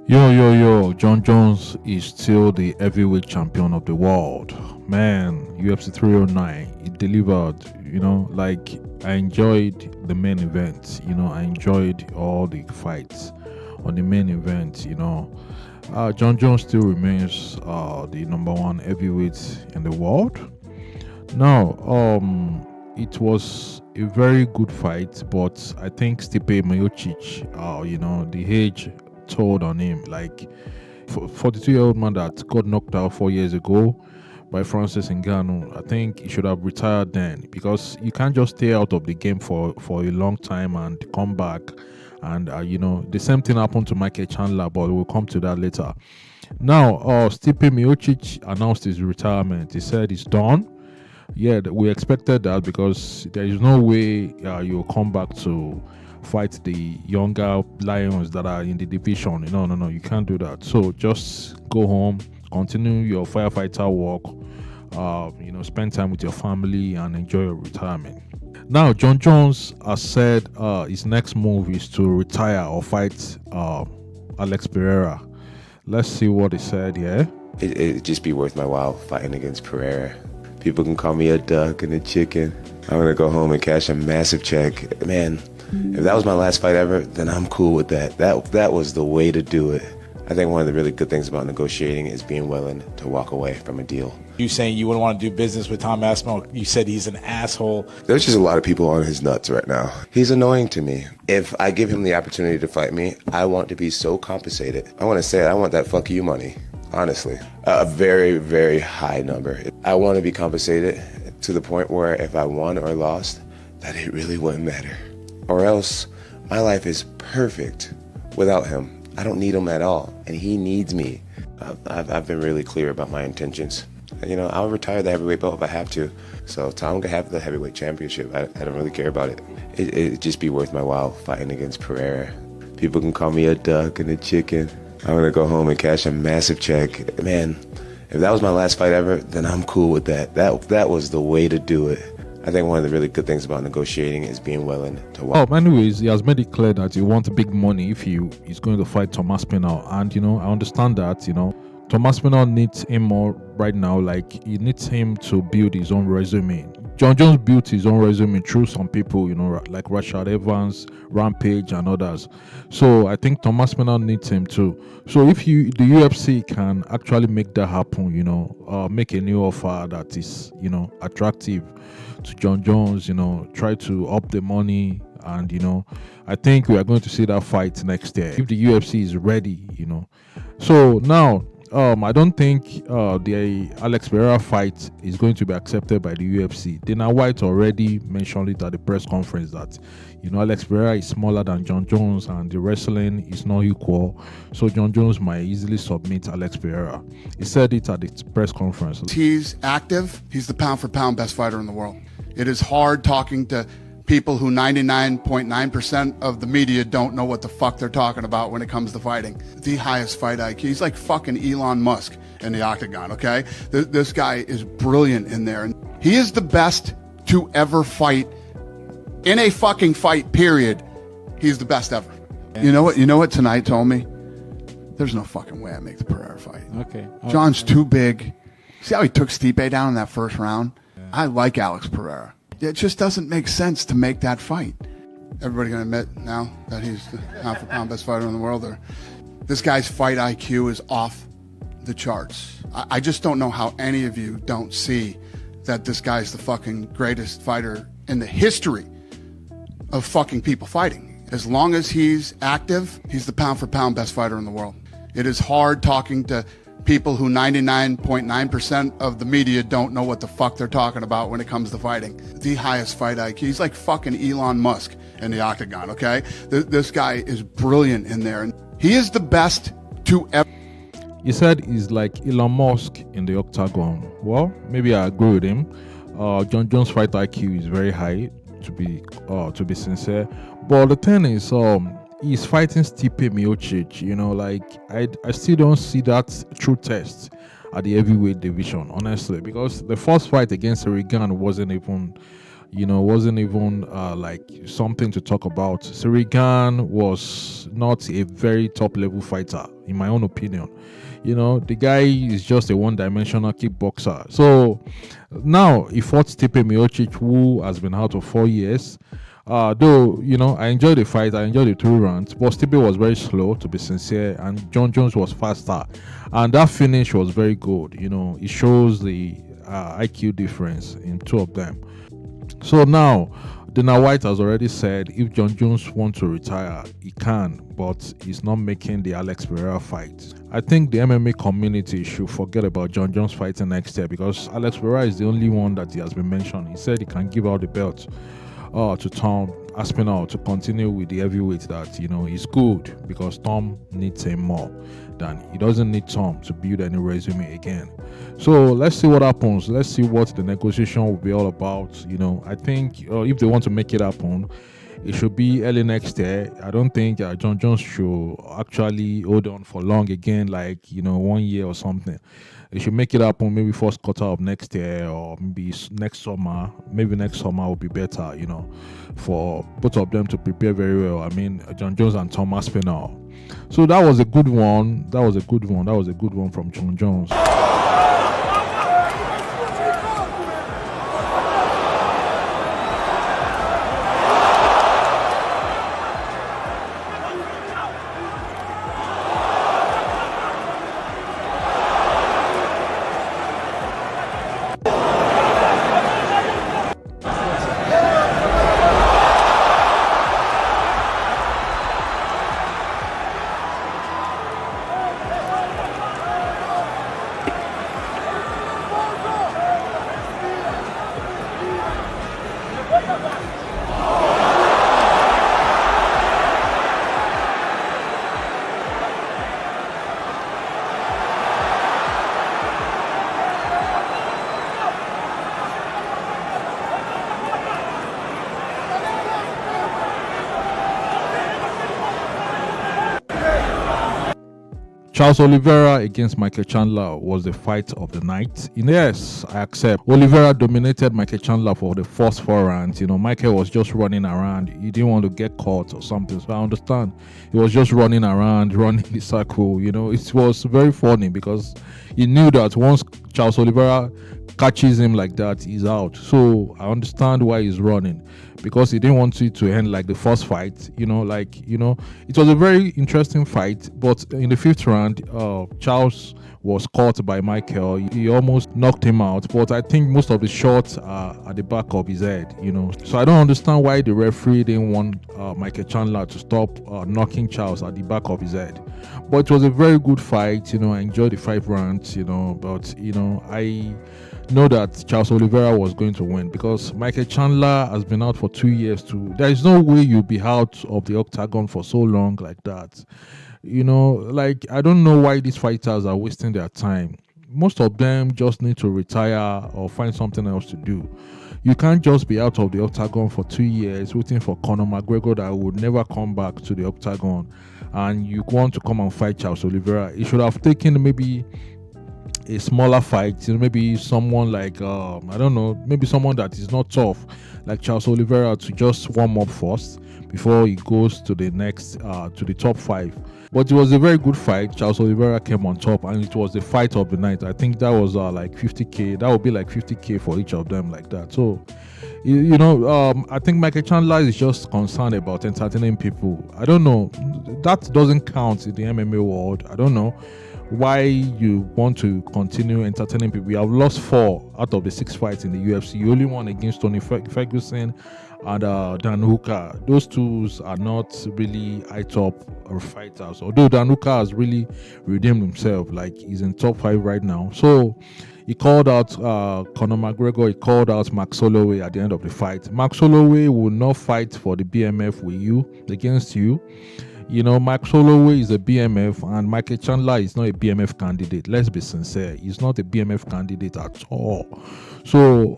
Yo, Jon Jones is still the heavyweight champion of the world. Man, UFC 309, it delivered, I enjoyed the main event, I enjoyed all the fights on the main event, Jon Jones still remains the number one heavyweight in the world. Now, it was a very good fight, but I think Stipe Miocic, the age told on him. Like, 42-year-old man that got knocked out 4 years ago by Francis Ngannou, I think he should have retired then, because you can't just stay out of the game for a long time and come back. And the same thing happened to Michael Chandler, but we'll come to that later. Now, Stipe Miocic announced his retirement. He said he's done. Yeah, we expected that, because there is no way you'll come back to fight the younger lions that are in the division. No, you can't do that. So just go home, continue your firefighter work, spend time with your family and enjoy your retirement. Now, Jon Jones has said his next move is to retire or fight Alex Pereira. Let's see what he said here. It'd just be worth my while fighting against Pereira. People can call me a duck and a chicken. I'm gonna go home and cash a massive check. Man, if that was my last fight ever, then I'm cool with that. That was the way to do it. I think one of the really good things about negotiating is being willing to walk away from a deal. You saying you wouldn't want to do business with Tom Aspinall? You said he's an asshole. There's just a lot of people on his nuts right now. He's annoying to me. If I give him the opportunity to fight me, I want to be so compensated. I want to say it, I want that fuck you money, honestly. A very, very high number. I want to be compensated to the point where if I won or lost, that it really wouldn't matter. Or else, my life is perfect without him. I don't need him at all, and he needs me. I've been really clear about my intentions. I'll retire the heavyweight belt if I have to. So Tom can have the heavyweight championship. I don't really care about it. It'd just be worth my while fighting against Pereira. People can call me a duck and a chicken. I'm gonna go home and cash a massive check. Man, if that was my last fight ever, then I'm cool with that. That was the way to do it. I think one of the really good things about negotiating is being willing to walk. Anyways, he has made it clear that he wants big money if he's going to fight Tom Aspinall. And, I understand that, Tom Aspinall needs him more right now. Like, he needs him to build his own resume. Jon Jones built his own resume through some people, like Rashad Evans, Rampage, and others. So I think Tom Aspinall needs him too. So if the UFC can actually make that happen, make a new offer that is, attractive to Jon Jones, try to up the money, and I think we are going to see that fight next year if the UFC is ready. So now, I don't think the Alex Pereira fight is going to be accepted by the UFC. Dana White already mentioned it at the press conference that Alex Pereira is smaller than Jon Jones and the wrestling is not equal. So Jon Jones might easily submit Alex Pereira. He said it at the press conference. He's active. He's the pound for pound best fighter in the world. It is hard talking to people who 99.9% of the media don't know what the fuck they're talking about when it comes to fighting. The highest fight IQ. He's like fucking Elon Musk in the octagon, okay? This guy is brilliant in there. And he is the best to ever fight in a fucking fight, period. He's the best ever. You know what tonight told me? There's no fucking way I make the Pereira fight. Okay. John's too big. See how he took Stipe down in that first round? Yeah. I like Alex Pereira. It just doesn't make sense to make that fight. Everybody gonna admit now that he's the pound for pound best fighter in the world? Or this guy's fight IQ is off the charts. I just don't know how any of you don't see that this guy's the fucking greatest fighter in the history of fucking people fighting. As long as he's active, he's the pound for pound best fighter in the world. It is hard talking to people who 99.9% of the media don't know what the fuck they're talking about when it comes to fighting. The highest fight IQ. He's like fucking Elon Musk in the octagon, okay? This guy is brilliant in there. And he is the best to ever. He said he's like Elon Musk in the octagon. Well, maybe I agree with him. Jon Jones' fight IQ is very high, to be sincere. But the thing is, he's fighting Stipe Miocic. I still don't see that true test at the heavyweight division, honestly, because the first fight against Regan wasn't even wasn't even like something to talk about. Sirigan was not a very top level fighter, in my own opinion. The guy is just a one-dimensional kickboxer. So now he fought Stipe Miocic, who has been out of 4 years. Though, I enjoyed the fight, I enjoyed the 2 rounds, but Stipe was very slow, to be sincere, and Jon Jones was faster. And that finish was very good. It shows the IQ difference in 2 of them. So now, Dana White has already said if Jon Jones wants to retire, he can, but he's not making the Alex Pereira fight. I think the MMA community should forget about Jon Jones fighting next year, because Alex Pereira is the only one that he has been mentioned. He said he can give out the belt to Tom Aspinall to continue with the heavyweight that is good, because Tom needs him more than he doesn't need Tom to build any resume again. So let's see what happens. Let's see what the negotiation will be all about. I think if they want to make it happen, it should be early next year. I don't think Jon Jones should actually hold on for long again, like 1 year or something. They should make it happen maybe first quarter of next year, or maybe next summer. Maybe next summer will be better, for both of them to prepare very well. I mean, Jon Jones and Tom Aspinall. So that was a good one. That was a good one from Jon Jones. Charles Oliveira against Michael Chandler was the fight of the night. Yes, I accept. Oliveira dominated Michael Chandler for the first 4 rounds. Michael was just running around. He didn't want to get caught or something. So I understand. He was just running around, running the circle. It was very funny, because he knew that once Charles Oliveira catches him like that, he's out. So I understand why he's running, because he didn't want it to end like the first fight. It was a very interesting fight, but in the 5th round, Charles was caught by Michael. He almost knocked him out, but I think most of the shots are at the back of his head. So I don't understand why the referee didn't want Michael Chandler to stop knocking Charles at the back of his head. But it was a very good fight. I enjoyed the 5 rounds. But I know that Charles Oliveira was going to win, because Michael Chandler has been out for 2 years too. There is no way you'll be out of the octagon for so long like that. I don't know why these fighters are wasting their time. Most of them just need to retire or find something else to do. You can't just be out of the octagon for 2 years waiting for Conor McGregor that would never come back to the octagon, and you want to come and fight Charles Oliveira. He should have taken maybe a smaller fight, maybe someone like I don't know, maybe someone that is not tough like Charles Oliveira, to just warm up first before he goes to the next to the top 5. But it was a very good fight. Charles Oliveira came on top, and it was the fight of the night. I think that was like 50k. That would be like 50k for each of them, like that. So I think Michael Chandler is just concerned about entertaining people. I don't know, that doesn't count in the MMA world. I don't know why you want to continue entertaining people. You have lost 4 out of the 6 fights in the UFC. You only won against Tony Ferguson and Dan Hooker. Those 2 are not really high top fighters, although Dan Hooker has really redeemed himself. Like, he's in top 5 right now. So he called out Conor McGregor. He called out Max Holloway at the end of the fight. Max Holloway will not fight for the BMF with you, against you. Max Holloway is a BMF, and Michael Chandler is not a BMF candidate. Let's be sincere. He's not a BMF candidate at all. So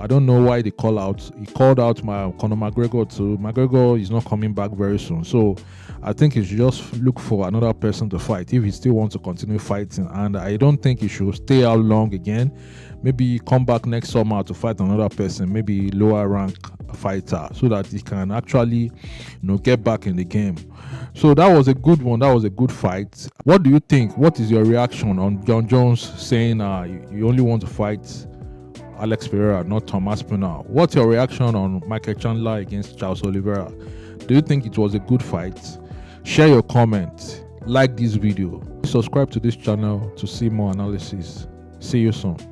I don't know why they call out. He called out my Conor McGregor too. McGregor is not coming back very soon. So I think he should just look for another person to fight if he still wants to continue fighting. And I don't think he should stay out long again. Maybe come back next summer to fight another person, maybe lower rank fighter, so that he can actually, get back in the game. So that was a good one. That was a good fight. What do you think? What is your reaction on Jon Jones saying you only want to fight Alex Pereira, not Tom Aspinall? What's your reaction on Michael Chandler against Charles Oliveira? Do you think it was a good fight? Share your comment. Like this video. Subscribe to this channel to see more analysis. See you soon.